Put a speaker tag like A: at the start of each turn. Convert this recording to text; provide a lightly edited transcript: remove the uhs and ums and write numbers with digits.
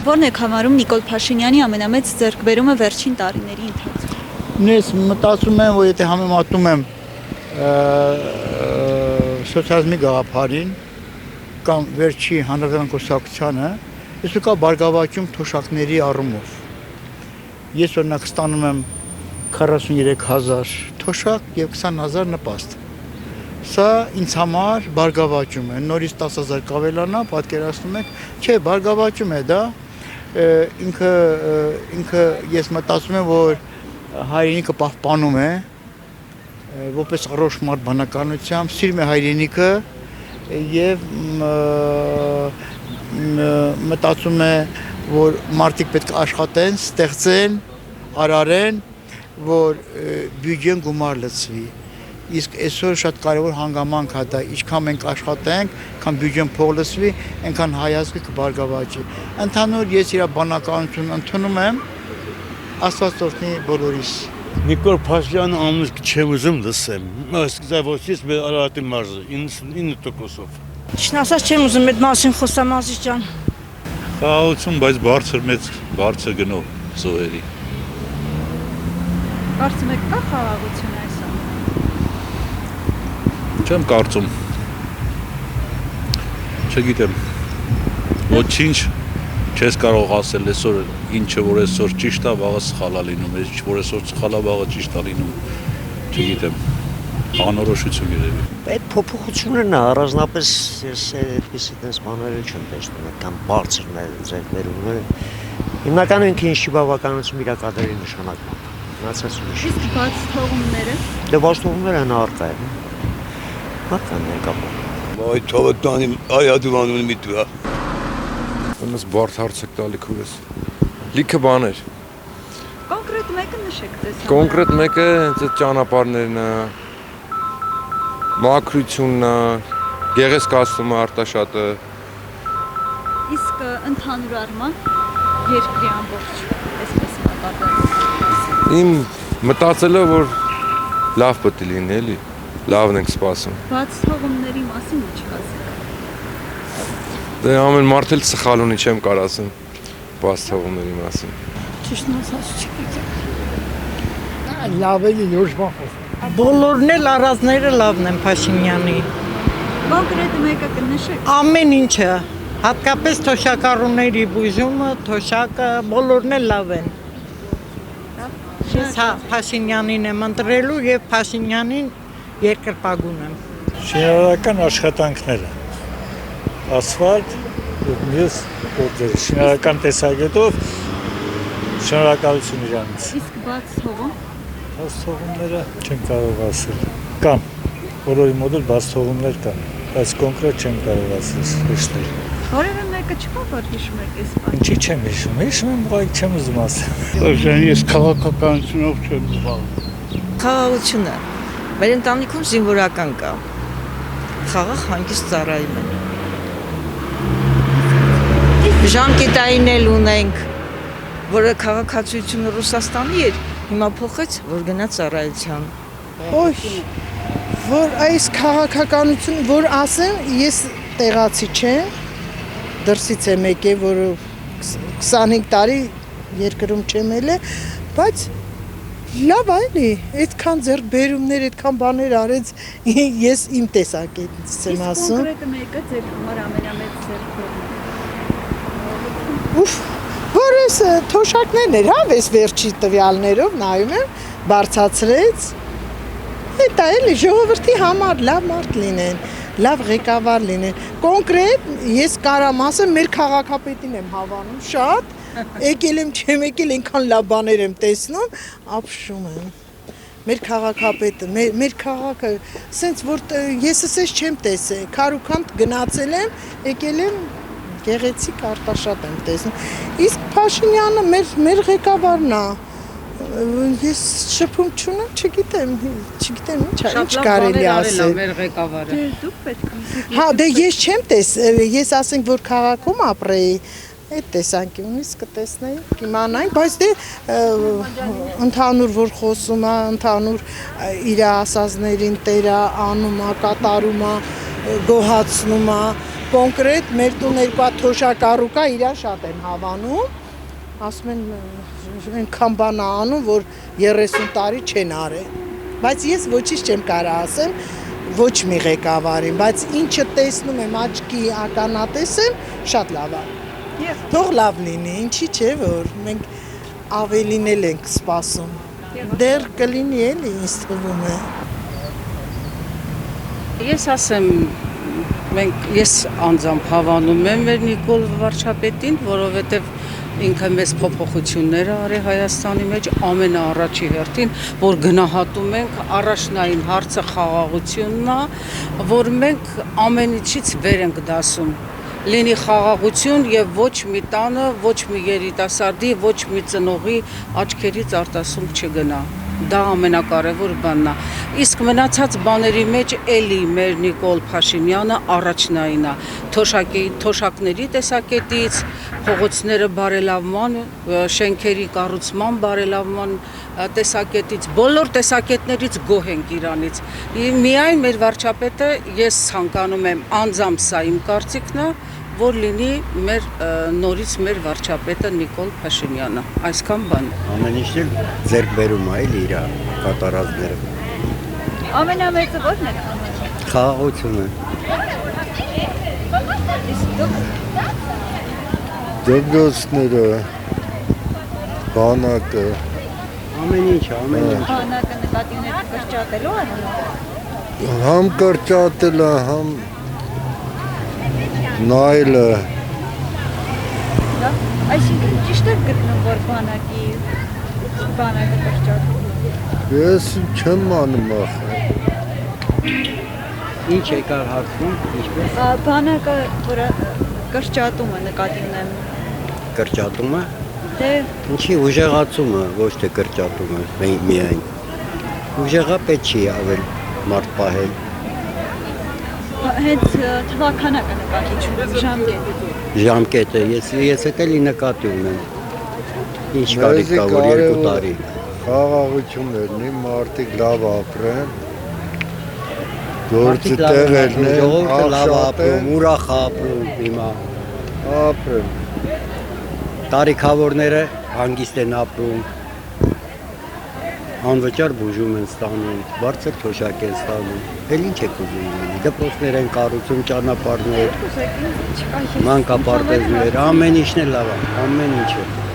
A: Որն եք համարում Նիկոլ Փաշինյանի ամենամեծ ձեռքբերումը վերջին տարիների ընթացքում։
B: Ես մտածում եմ, որ եթե համեմատում եմ սոցիալիզմի գաղափարին կամ վերջի հանրապետական կուսակցությանը, ես կա բարգավաճում թոշակների առումով։ Ես օրինակ ստանում եմ 43,000 թոշակ եւ 20,000 նպաստ։ Սա ինձ համար բարգավաճում է, նորից 10,000 կավելանա, պատկերացնում եք, չէ, բարգավաճում է դա, ինքը ես մտածում եմ, որ հայրենիքը պահպանում է, որպես առողջ մարդ բանականությամբ, սիրում է հայրենիքը եւ մտածում է, որ մարդիկ պետք է աշխատեն, ստեղծեն, արարեն, որ բյուջեն գումար լցվի։ Իսկ այսօր շատ կարևոր հանգամանք է դա, ինչքան մենք աշխատենք, քան բյուջեն փող լցվի, այնքան հայազգը կբարգավաճի։ Ընդհանուր ես իր բանականությունն ընդունում եմ, Աստված օրհնի բոլորիս։
C: Նիկոլ Փաշինյանը անունը չեմ ուզում լսեմ, սկզբից մեր Արարատի մարզը 99%-ով։
D: Ճիշտն ասած չեմ ուզում այդ մասին խոսամ Ազիզ ջան։
E: Խաղաղություն, բայց բարձր գնով զոհերի։
A: Կարծում եք կա խաղաղություն այս
E: Չեմ կարծում։ Չգիտեմ։ Ոչինչ չես կարող ասել այսօր ինչը որ այսօր ճիշտ է, վաղը սխալ է լինում, ինչ որ այսօր սխալ է, վաղը ճիշտ է լինում։ Չգիտեմ։ Անորոշություն երևի։
F: Այդ փոփոխությունն է առանձնապես ես այդպես այդպես բաները չեմ տեսնում, այդքան բարձրն է ձեռքբերումները։ Հիմնականում ինքը ինչ բավականություն իրակադրի նշանակում։ Մնացած ուրիշ։
A: Իսկ բաց թողումները։
F: Դե բաց թողումները հնարավոր է։ Մատան է կապը։
C: Այդ թողը տանի այադուանուն մի դուա։
G: Ոնց բարդ հարց եք տալի քուրս։ Լիքը բաներ։
A: Կոնկրետ մեկը նշեք դες։
G: Կոնկրետ մեկը հենց այդ ճանապարհներն է, մաքրությունն է, գեղեցկացումը արտաշատը։
A: Իսկ ընդհանուր առմամբ երկրի ամբողջ այսպես մակարդակը։
G: Իմ մտածելը որ լավ պետք է լինի, էլի։ Լավն ենք սպասում։
A: Բաց թողումների մասին ինչ կասեք։
G: Դե ամեն մարդ էլ սխալ ունի, չեմ կարող ասեմ բաց թողումների մասին։
D: Ճիշտն ասած չգիտեմ։
B: Լավ է լուրջ բան խոսում։
D: Բոլորն էլ առածները լավն են Փաշինյանի։
A: Կոնկրետ մեկը կնշեք։
D: Ամեն ինչը, հատկապես թոշակառուների բուժումը, թոշակը, բոլորն էլ լավ են։ Ես Փաշինյանին եմ ընտրելու եւ Փաշինյանին երկրպագուն եմ։
H: Շինարարական աշխատանքները, ասֆալտ և մյուս գործեր, շինարարական տեսակետով շնորհակալություն իրանից։
A: Իսկ բաց թողում։
H: Բաց թողումները չեմ կարող ասել, կամ բոլորի մոտ էլ բաց թողումներ կան, բայց կոնկրետ չեմ կարող ասել։
A: Որևէ մեկը չկա, որ հիշում եք այս բանը։
H: Ինչի չեմ հիշում եմ, ուղղակի չեմ ուզում ասել։
B: Ես քաղաքականությունով չեմ զբաղվում։
D: Խաղաղությունը։ Մեր ընտանիքում զինվորական կա։ Խաղաղ հանգիստ ծառայում են։ Ժամկետային էլ ունենք, որը քաղաքացիությունը Ռուսաստանի էր, հիմա փոխեց, որ գնա ծառայության։
I: Ոյ, որ այս քաղաքականություն, որ ասեմ, ես տեղացի չեմ, դրսից եմ եկել, որ 25 տարի երկրում չեմ ելել, բայց լավ էլի, այդքան ձեռքբերումներ, այդքան բաներ արեց, ես իմ տեսակետից եմ ասում։
A: Իսկ կոնկրետ մեկը ձեր համար ամենամեծ ձեռքբերումը։
I: Ուֆ, որ ես թոշակներն էր, հա, ես վերջի տվյալներով նայում եմ, բարձացրեց, հետա էլի ժողովրդի համար լավ մարդ լինեն, լավ ղեկավար լինեն, կոնկրետ ես կարամ ասեմ, մեր քաղաքապետին եմ հավանում շատ, եկել եմ, չեմ եկել, այնքան լավ բաներ եմ տեսնում, ապշում եմ, մեր քաղաքապետը, մեր քաղաքը, սենց որ ես ասես չեմ տեսել, քարուքանդ գնացել եմ, եկել եմ, գեղեցիկ արտաշատ եմ տեսնում, իսկ Փաշինյանը մեր ղեկավարն է, ես շփում չունեմ, չգիտեմ ինչ կարելի ասել։
D: Մեր ղեկավարը։
A: Դուք պետք է։
I: Հա, դե ես չեմ տեսել, ես ասենք որ քաղաքում ապրեի, այդ տեսանկյունից կտեսնեի, կիմանայի, բայց դե ընդհանուր որ խոսում է, ընդհանուր իր ասածներին տերա անում է, կատարում է, գոհացնում է, կոնկրետ մեր տուն երկու հատ թոշակառու կա, իրար շատ են հավանում, ասում են այնքան բան ա անում, որ 30 տարի չեն արել, բայց ես ոչինչ չեմ կարող ասեմ, ոչ մի ղեկավարին, բայց ինչը տեսնում եմ աչքի ականատես եմ, շատ լավ է, թող լավ լինի, ինչի չէ, որ մենք ավելին էլ ենք սպասում, դեռ կլինի էլի, ինձ թվում է։
D: Ես ասեմ, ես անձամբ հավանում եմ մեր Նիկոլ վարչապետին, որովհետև ինքը մեծ փոփոխություններ արի Հայաստանի մեջ ամենաառաջի հերթին, որ գնահատում ենք առաջնային հարցը խաղաղությունն է, որ մենք ամեն ինչից վեր ենք դասում։ Լինի խաղաղություն եւ ոչ մի տանը, ոչ մի երիտասարդի, ոչ մի ծնողի աչքերից արտասում չգնա։ Դա ամենակարևոր բանն է։ Իսկ մնացած բաների մեջ էլի մեր Նիկոլ Փաշինյանը առաջնային է։ Թոշակների տեսակետից, փողոցները բարելավման, շենքերի կառուցման բարելավման տեսակետից, բոլոր տեսակետներից գոհ ենք իրանից։ Միայն մեր վարչապետը ես ցանկանում եմ անձամբ սա իմ կարծիքն է, որ լինի նորից մեր վարչապետը Նիկոլ Փաշինյանը, այսքան բան։
F: Ամեն ինչն էլ ձեռք բերում է իր կատարածները։
A: Ամենամեծը ո՞րն է։
F: Խաղաղությունը։
J: Դպրոցները, բանակը,
F: ամեն ինչ, ամեն ինչ։
A: Բանակը նկատի ունեք կրճատելու է։
J: համ կրճատելը, համ նայելը։
A: Այսինքն ճիշտ եք գտնում, որ բանակը կրճատում։
J: Ես չեմ անում ախր։
F: Ինչ եկար հարցում, ինչպես։
A: Բանակը, որը կրճատումը նկատի ունեմ։
F: Կրճատումը։
A: Դե
F: Ինչի ուժեղացումը, ոչ թե կրճատումը, միայն։ Ուժեղապետ չի ավել մարդ պահել։
A: հենց թվականակը նկատի չունեմ, ժամկետը։
F: Ժամկետը, ես էլի նկատի ունեմ։ Ինչ կարիք կա, որ 2 տարի։
J: Խաղաղություններն իմ մարդիկ լավ ապրեն։ Գործը տեղերն են,
F: ժողովուրդը լավ ապրում, ուրախ ապրում հիմա։
J: ապրեն։
F: Տարիքավորները հանգիստ են ապրում։ Անվճար բուժում են ստանում, բարձր թոշակ են ստանում։ Էլ ինչ եք ուզում լինի։ Դպրոցներ են կառուցում, ճանապարհներ, մանկապարտեզներ, ամեն ինչն է լավ, ամեն ինչը։